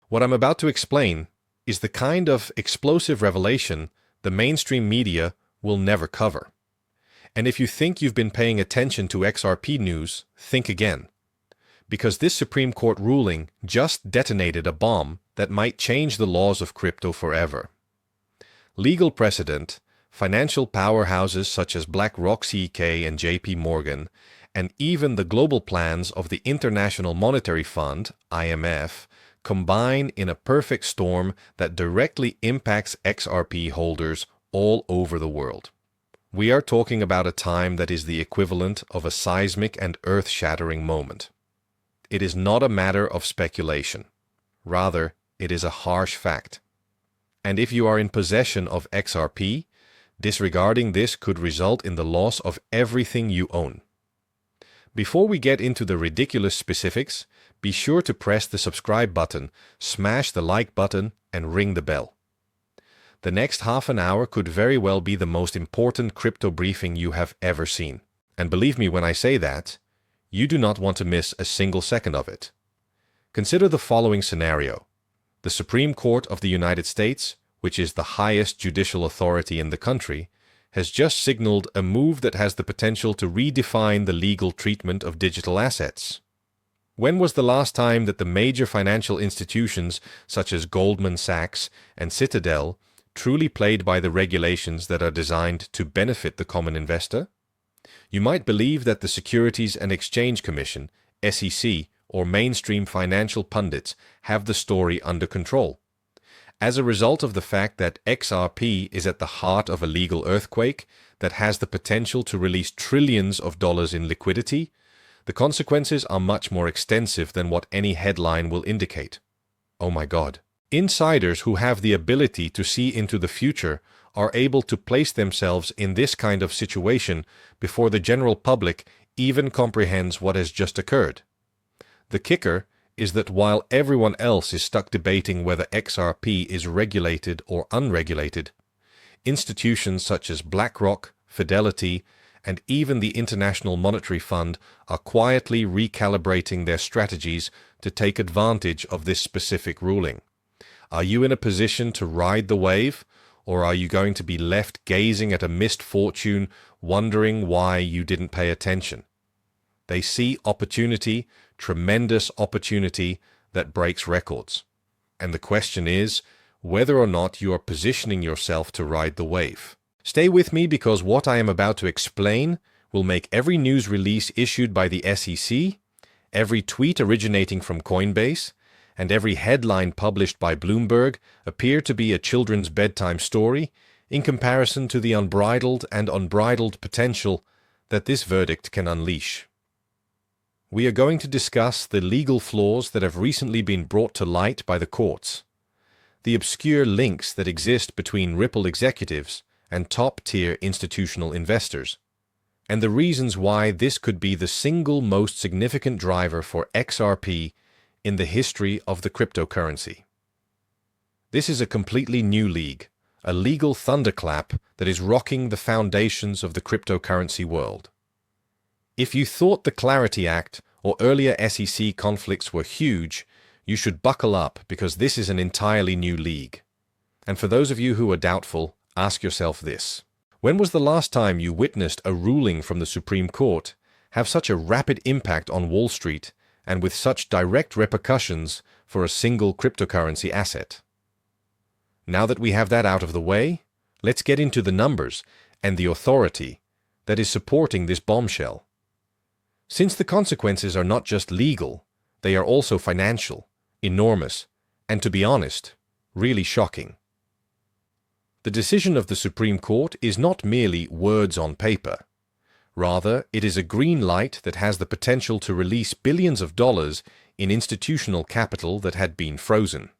What I'm about to explain is the kind of explosive revelation the mainstream media will never cover. And if you think you've been paying attention to XRP news, think again. Because this Supreme Court ruling just detonated a bomb that might change the laws of crypto forever. Legal precedent, financial powerhouses such as BlackRock, CK, and JP Morgan, and even the global plans of the International Monetary Fund, IMF, combine in a perfect storm that directly impacts XRP holders all over the world. We are talking about a time that is the equivalent of a seismic and earth-shattering moment. It is not a matter of speculation. Rather, it is a harsh fact. And if you are in possession of XRP, disregarding this could result in the loss of everything you own. Before we get into the ridiculous specifics, be sure to press the subscribe button, smash the like button, and ring the bell. The next half an hour could very well be the most important crypto briefing you have ever seen. And believe me when I say that, you do not want to miss a single second of it. Consider the following scenario. The Supreme Court of the United States, which is the highest judicial authority in the country, has just signaled a move that has the potential to redefine the legal treatment of digital assets. When was the last time that the major financial institutions such as Goldman Sachs and Citadel truly played by the regulations that are designed to benefit the common investor? You might believe that the Securities and Exchange Commission, SEC, or mainstream financial pundits have the story under control. As a result of the fact that XRP is at the heart of a legal earthquake that has the potential to release trillions of dollars in liquidity, the consequences are much more extensive than what any headline will indicate. Oh my God. Insiders who have the ability to see into the future are able to place themselves in this kind of situation before the general public even comprehends what has just occurred. The kicker is that while everyone else is stuck debating whether XRP is regulated or unregulated, institutions such as BlackRock, Fidelity, and even the International Monetary Fund are quietly recalibrating their strategies to take advantage of this specific ruling. Are you in a position to ride the wave, or are you going to be left gazing at a missed fortune, wondering why you didn't pay attention? They see opportunity, tremendous opportunity that breaks records. And the question is whether or not you are positioning yourself to ride the wave. Stay with me because what I am about to explain will make every news release issued by the SEC, every tweet originating from Coinbase, and every headline published by Bloomberg appear to be a children's bedtime story in comparison to the unbridled and unbridled potential that this verdict can unleash. We are going to discuss the legal flaws that have recently been brought to light by the courts, the obscure links that exist between Ripple executives and top-tier institutional investors, and the reasons why this could be the single most significant driver for XRP in the history of the cryptocurrency. This is a completely new league, a legal thunderclap that is rocking the foundations of the cryptocurrency world. If you thought the Clarity Act or earlier SEC conflicts were huge, you should buckle up because this is an entirely new league. And for those of you who are doubtful, ask yourself this. When was the last time you witnessed a ruling from the Supreme Court have such a rapid impact on Wall Street and with such direct repercussions for a single cryptocurrency asset? Now that we have that out of the way, let's get into the numbers and the authority that is supporting this bombshell. Since the consequences are not just legal, they are also financial, enormous, and to be honest, really shocking. The decision of the Supreme Court is not merely words on paper. Rather, it is a green light that has the potential to release billions of dollars in institutional capital that had been frozen.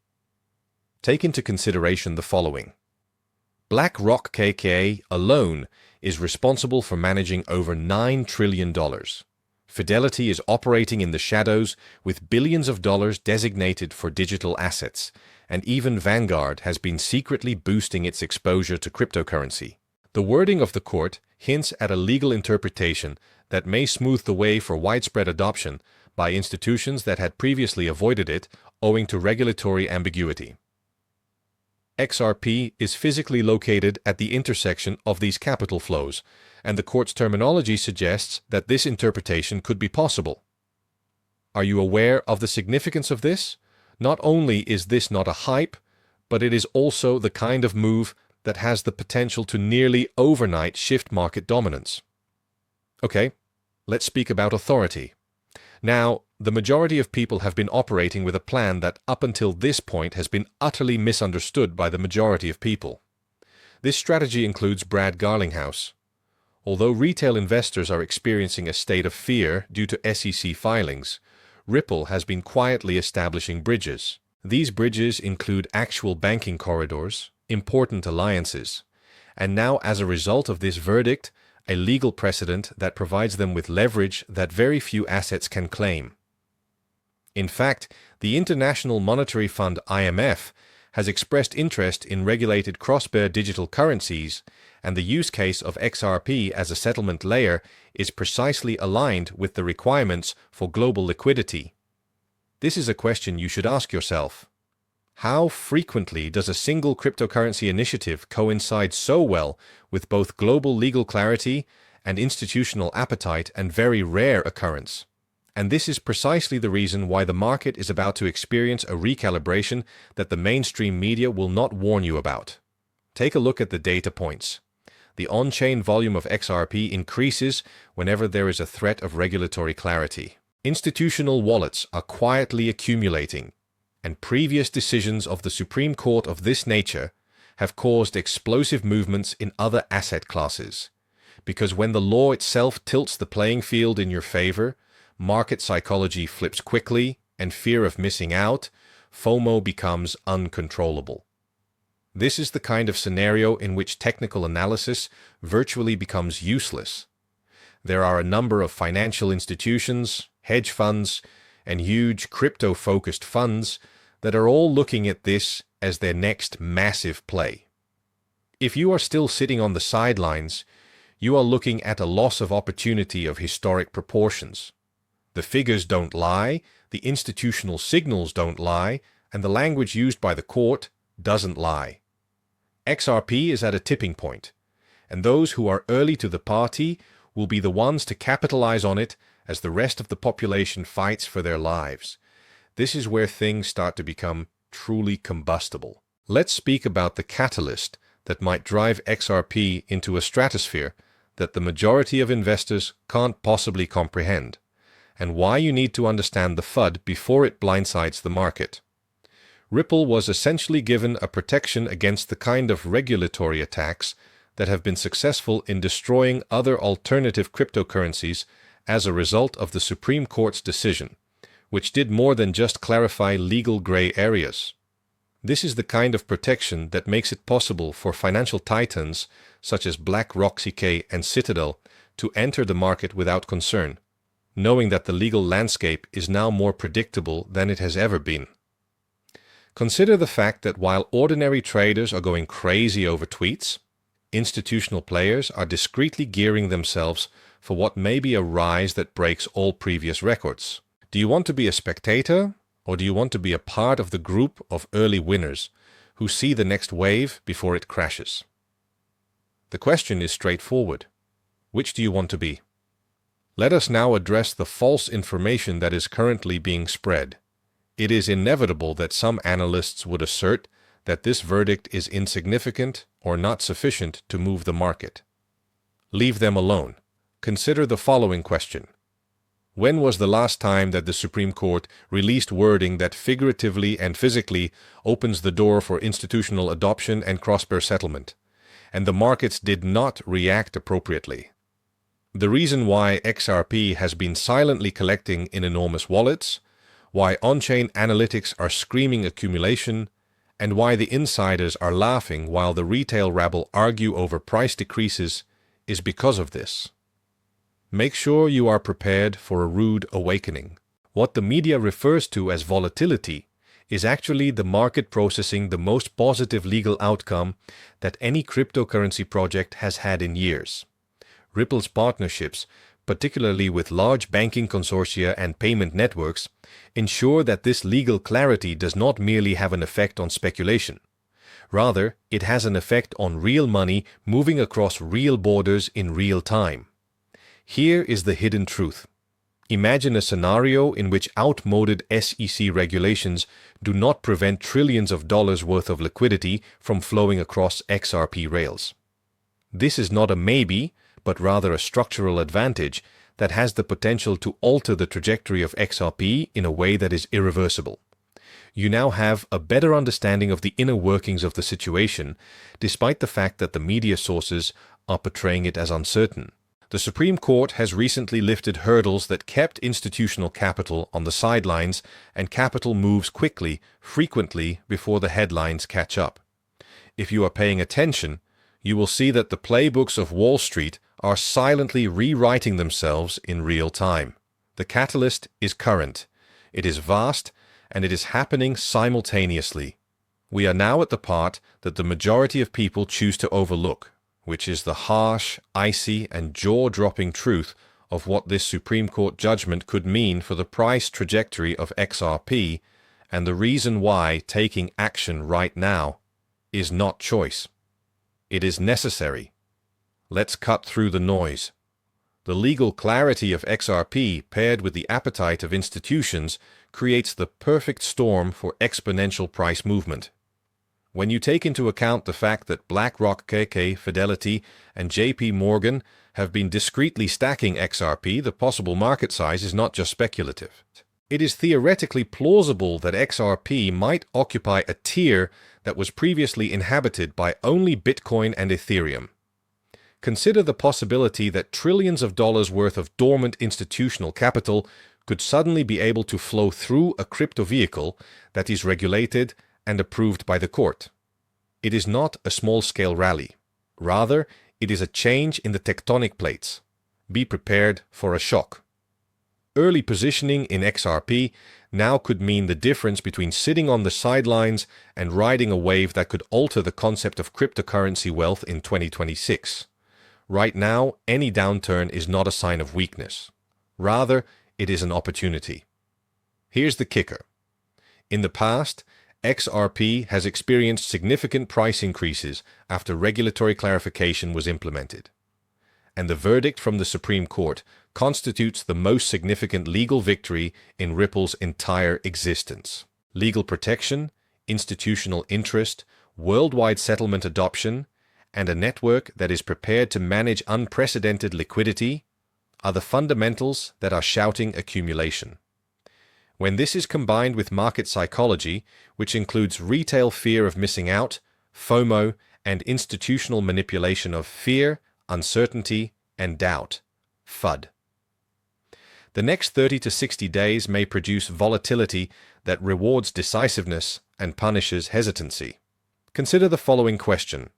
Take into consideration the following. BlackRock KK alone is responsible for managing over $9 trillion. Fidelity is operating in the shadows with billions of dollars designated for digital assets, and even Vanguard has been secretly boosting its exposure to cryptocurrency. The wording of the court hints at a legal interpretation that may smooth the way for widespread adoption by institutions that had previously avoided it, owing to regulatory ambiguity. XRP is physically located at the intersection of these capital flows, and the court's terminology suggests that this interpretation could be possible. Are you aware of the significance of this? Not only is this not a hype, but it is also the kind of move that has the potential to nearly overnight shift market dominance. Okay, let's speak about authority. Now, the majority of people have been operating with a plan that up until this point has been utterly misunderstood by the majority of people. This strategy includes Brad Garlinghouse. Although retail investors are experiencing a state of fear due to SEC filings, Ripple has been quietly establishing bridges. These bridges include actual banking corridors, important alliances, and now as a result of this verdict, a legal precedent that provides them with leverage that very few assets can claim. In fact, the International Monetary Fund (IMF) has expressed interest in regulated cross-border digital currencies, and the use case of XRP as a settlement layer is precisely aligned with the requirements for global liquidity. This is a question you should ask yourself. How frequently does a single cryptocurrency initiative coincide so well with both global legal clarity and institutional appetite, and very rare occurrence? And this is precisely the reason why the market is about to experience a recalibration that the mainstream media will not warn you about. Take a look at the data points. The on-chain volume of XRP increases whenever there is a threat of regulatory clarity. Institutional wallets are quietly accumulating, and previous decisions of the Supreme Court of this nature have caused explosive movements in other asset classes. Because when the law itself tilts the playing field in your favor, market psychology flips quickly, and fear of missing out, FOMO, becomes uncontrollable. This is the kind of scenario in which technical analysis virtually becomes useless. There are a number of financial institutions, hedge funds, and huge crypto-focused funds that are all looking at this as their next massive play. If you are still sitting on the sidelines, you are looking at a loss of opportunity of historic proportions. The figures don't lie, the institutional signals don't lie, and the language used by the court doesn't lie. XRP is at a tipping point, and those who are early to the party will be the ones to capitalize on it as the rest of the population fights for their lives. This is where things start to become truly combustible. Let's speak about the catalyst that might drive XRP into a stratosphere that the majority of investors can't possibly comprehend, and why you need to understand the FUD before it blindsides the market. Ripple was essentially given a protection against the kind of regulatory attacks that have been successful in destroying other alternative cryptocurrencies as a result of the Supreme Court's decision, which did more than just clarify legal gray areas. This is the kind of protection that makes it possible for financial titans such as BlackRock, CK, and Citadel to enter the market without concern, knowing that the legal landscape is now more predictable than it has ever been. Consider the fact that while ordinary traders are going crazy over tweets, institutional players are discreetly gearing themselves for what may be a rise that breaks all previous records. Do you want to be a spectator, or do you want to be a part of the group of early winners who see the next wave before it crashes? The question is straightforward. Which do you want to be? Let us now address the false information that is currently being spread. It is inevitable that some analysts would assert that this verdict is insignificant or not sufficient to move the market. Leave them alone. Consider the following question. When was the last time that the Supreme Court released wording that figuratively and physically opens the door for institutional adoption and cross-border settlement, and the markets did not react appropriately? The reason why XRP has been silently collecting in enormous wallets, why on-chain analytics are screaming accumulation, and why the insiders are laughing while the retail rabble argue over price decreases is because of this. Make sure you are prepared for a rude awakening. What the media refers to as volatility is actually the market processing the most positive legal outcome that any cryptocurrency project has had in years. Ripple's partnerships particularly with large banking consortia and payment networks, ensure that this legal clarity does not merely have an effect on speculation. Rather, it has an effect on real money moving across real borders in real time. Here is the hidden truth. Imagine a scenario in which outmoded SEC regulations do not prevent trillions of dollars worth of liquidity from flowing across XRP rails. This is not a maybe, but rather a structural advantage that has the potential to alter the trajectory of XRP in a way that is irreversible. You now have a better understanding of the inner workings of the situation, despite the fact that the media sources are portraying it as uncertain. The Supreme Court has recently lifted hurdles that kept institutional capital on the sidelines, and capital moves quickly, frequently, before the headlines catch up. If you are paying attention, you will see that the playbooks of Wall Street are silently rewriting themselves in real time. The catalyst is current. It is vast, and it is happening simultaneously. We are now at the part that the majority of people choose to overlook, which is the harsh, icy, and jaw-dropping truth of what this Supreme Court judgment could mean for the price trajectory of XRP, and the reason why taking action right now is not choice. It is necessary. Let's cut through the noise. The legal clarity of XRP paired with the appetite of institutions creates the perfect storm for exponential price movement. When you take into account the fact that BlackRock, KK, Fidelity, and JP Morgan have been discreetly stacking XRP, the possible market size is not just speculative. It is theoretically plausible that XRP might occupy a tier that was previously inhabited by only Bitcoin and Ethereum. Consider the possibility that trillions of dollars worth of dormant institutional capital could suddenly be able to flow through a crypto vehicle that is regulated and approved by the court. It is not a small-scale rally. Rather, it is a change in the tectonic plates. Be prepared for a shock. Early positioning in XRP now could mean the difference between sitting on the sidelines and riding a wave that could alter the concept of cryptocurrency wealth in 2026. Right now, any downturn is not a sign of weakness. Rather, it is an opportunity. Here's the kicker. In the past, XRP has experienced significant price increases after regulatory clarification was implemented. And the verdict from the Supreme Court constitutes the most significant legal victory in Ripple's entire existence. Legal protection, institutional interest, worldwide settlement adoption, and a network that is prepared to manage unprecedented liquidity are the fundamentals that are shouting accumulation. When this is combined with market psychology, which includes retail fear of missing out, FOMO, and institutional manipulation of fear, uncertainty, and doubt, FUD. The next 30 to 60 days may produce volatility that rewards decisiveness and punishes hesitancy. Consider the following question.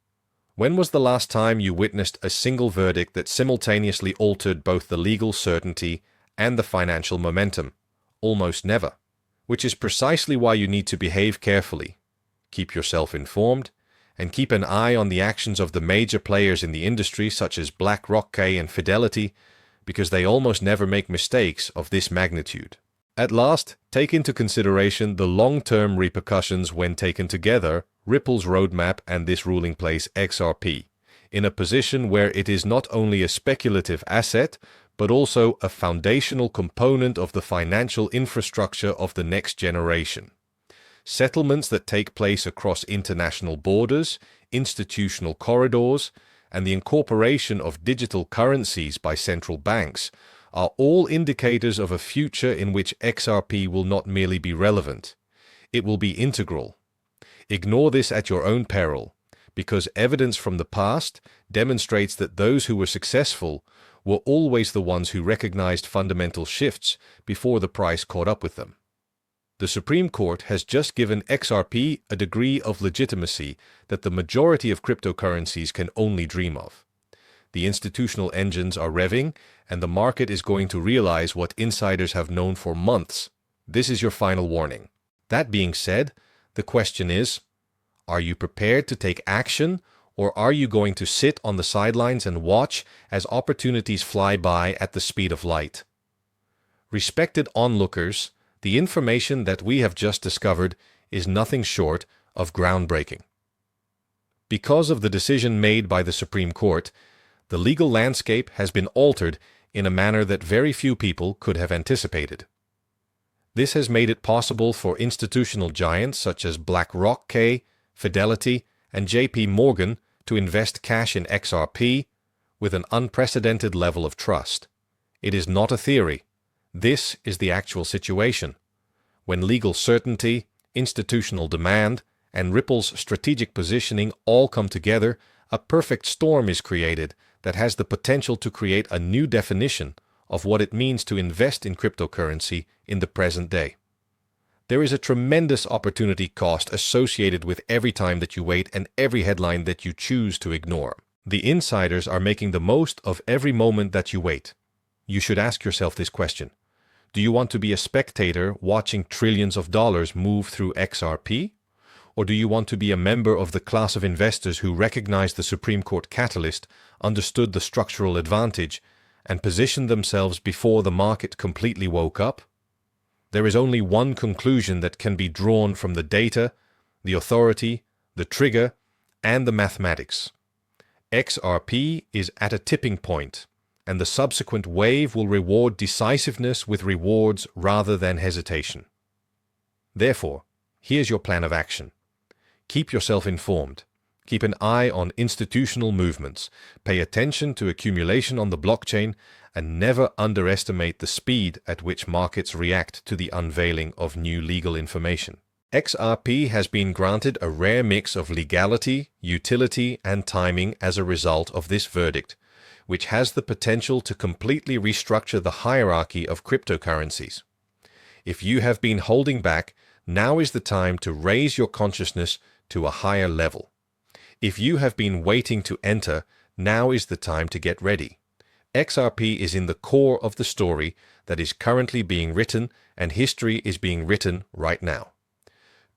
When was the last time you witnessed a single verdict that simultaneously altered both the legal certainty and the financial momentum? Almost never. Which is precisely why you need to behave carefully. Keep yourself informed, and keep an eye on the actions of the major players in the industry such as BlackRock, K, and Fidelity, because they almost never make mistakes of this magnitude. At last, take into consideration the long-term repercussions when taken together, Ripple's roadmap and this ruling place XRP, in a position where it is not only a speculative asset, but also a foundational component of the financial infrastructure of the next generation. Settlements that take place across international borders, institutional corridors, and the incorporation of digital currencies by central banks are all indicators of a future in which XRP will not merely be relevant. It will be integral. Ignore this at your own peril, because evidence from the past demonstrates that those who were successful were always the ones who recognized fundamental shifts before the price caught up with them. The Supreme Court has just given XRP a degree of legitimacy that the majority of cryptocurrencies can only dream of. The institutional engines are revving, and the market is going to realize what insiders have known for months. This is your final warning. That being said, the question is, are you prepared to take action, Or are you going to sit on the sidelines and watch as opportunities fly by at the speed of light? Respected onlookers, the information that we have just discovered is nothing short of groundbreaking. Because of the decision made by the Supreme Court, the legal landscape has been altered in a manner that very few people could have anticipated. This has made it possible for institutional giants such as BlackRock, Fidelity, and JP Morgan to invest cash in XRP with an unprecedented level of trust. It is not a theory. This is the actual situation. When legal certainty, institutional demand, and Ripple's strategic positioning all come together, a perfect storm is created that has the potential to create a new definition of what it means to invest in cryptocurrency in the present day. There is a tremendous opportunity cost associated with every time that you wait and every headline that you choose to ignore. The insiders are making the most of every moment that you wait. You should ask yourself this question. Do you want to be a spectator watching trillions of dollars move through XRP? Or do you want to be a member of the class of investors who recognized the Supreme Court catalyst, understood the structural advantage, and positioned themselves before the market completely woke up? There is only one conclusion that can be drawn from the data, the authority, the trigger, and the mathematics. XRP is at a tipping point, and the subsequent wave will reward decisiveness with rewards rather than hesitation. Therefore, here's your plan of action. Keep yourself informed. Keep an eye on institutional movements. Pay attention to accumulation on the blockchain, and never underestimate the speed at which markets react to the unveiling of new legal information. XRP has been granted a rare mix of legality, utility, and timing as a result of this verdict, which has the potential to completely restructure the hierarchy of cryptocurrencies. If you have been holding back, now is the time to raise your consciousness to a higher level. If you have been waiting to enter, now is the time to get ready. XRP is in the core of the story that is currently being written, and history is being written right now.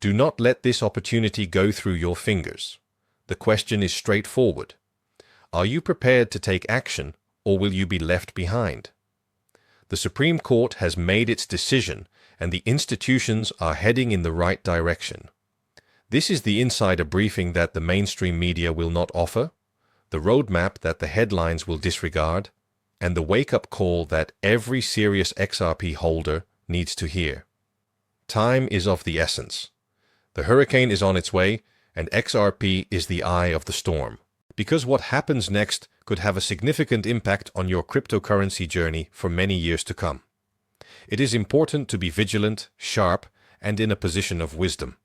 Do not let this opportunity go through your fingers. The question is straightforward. Are you prepared to take action, or will you be left behind? The Supreme Court has made its decision, and the institutions are heading in the right direction. This is the insider briefing that the mainstream media will not offer, the roadmap that the headlines will disregard, and the wake-up call that every serious XRP holder needs to hear. Time is of the essence. The hurricane is on its way, and XRP is the eye of the storm. Because what happens next could have a significant impact on your cryptocurrency journey for many years to come. It is important to be vigilant, sharp, and in a position of wisdom.